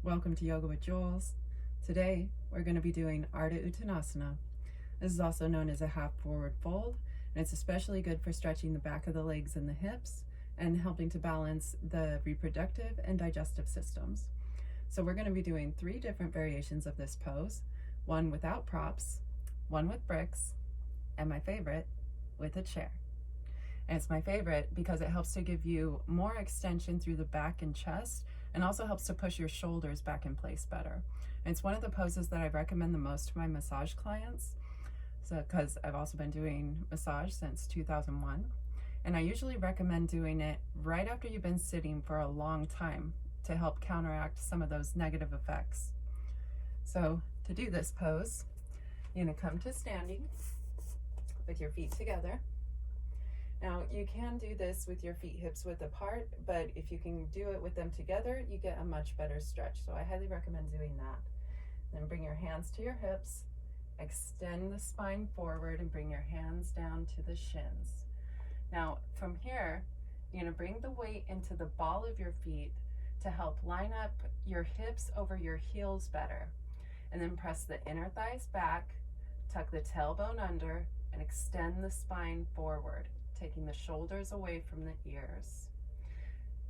Welcome to Yoga with Jules. Today we're going to be doing Ardha Uttanasana. This is also known as a half forward fold, and it's especially good for stretching the back of the legs and the hips and helping to balance the reproductive and digestive systems. So we're going to be doing 3 different variations of this pose, one without props, one with bricks, and my favorite, with a chair. And it's my favorite because it helps to give you more extension through the back and chest, and also helps to push your shoulders back in place better. And it's one of the poses that I recommend the most to my massage clients, because I've also been doing massage since 2001. And I usually recommend doing it right after you've been sitting for a long time to help counteract some of those negative effects. So to do this pose, you're going to come to standing with your feet together. Now, you can do this with your feet hips width apart, but if you can do it with them together, you get a much better stretch. So I highly recommend doing that. Then bring your hands to your hips, extend the spine forward, and bring your hands down to the shins. Now, from here, you're going to bring the weight into the ball of your feet to help line up your hips over your heels better. And then press the inner thighs back, tuck the tailbone under, and extend the spine forward, taking the shoulders away from the ears.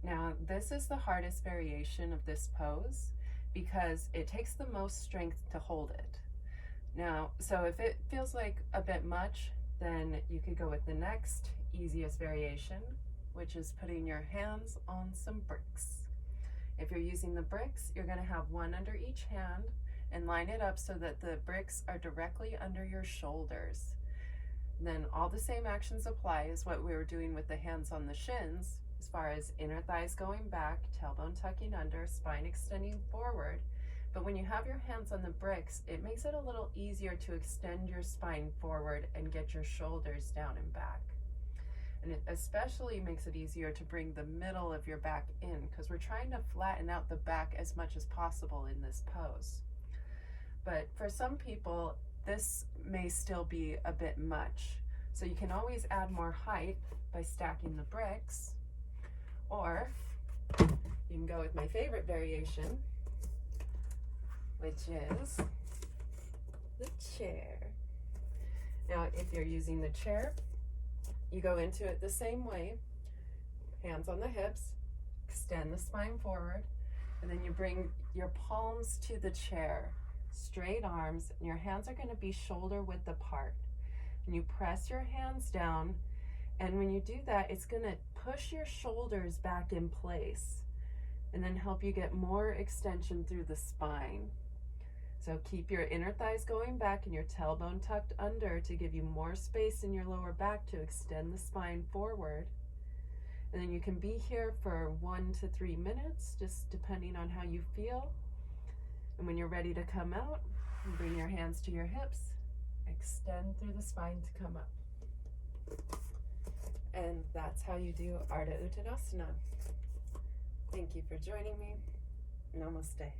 Now, this is the hardest variation of this pose because it takes the most strength to hold it. Now, so if it feels like a bit much, then you could go with the next easiest variation, which is putting your hands on some bricks. If you're using the bricks, you're going to have one under each hand and line it up so that the bricks are directly under your shoulders. Then all the same actions apply as what we were doing with the hands on the shins, as far as inner thighs going back, tailbone tucking under, spine extending forward. But when you have your hands on the bricks, it makes it a little easier to extend your spine forward and get your shoulders down and back. And it especially makes it easier to bring the middle of your back in, because we're trying to flatten out the back as much as possible in this pose. But for some people, this may still be a bit much. So you can always add more height by stacking the bricks, or you can go with my favorite variation, which is the chair. Now, if you're using the chair, you go into it the same way, hands on the hips, extend the spine forward, and then you bring your palms to the chair, straight arms, and your hands are going to be shoulder width apart. And you press your hands down, and when you do that, it's going to push your shoulders back in place and then help you get more extension through the spine. So keep your inner thighs going back and your tailbone tucked under to give you more space in your lower back to extend the spine forward. And then you can be here for 1 to 3 minutes, just depending on how you feel. And when you're ready to come out, you bring your hands to your hips, extend through the spine to come up. And that's how you do Ardha Uttanasana. Thank you for joining me. Namaste.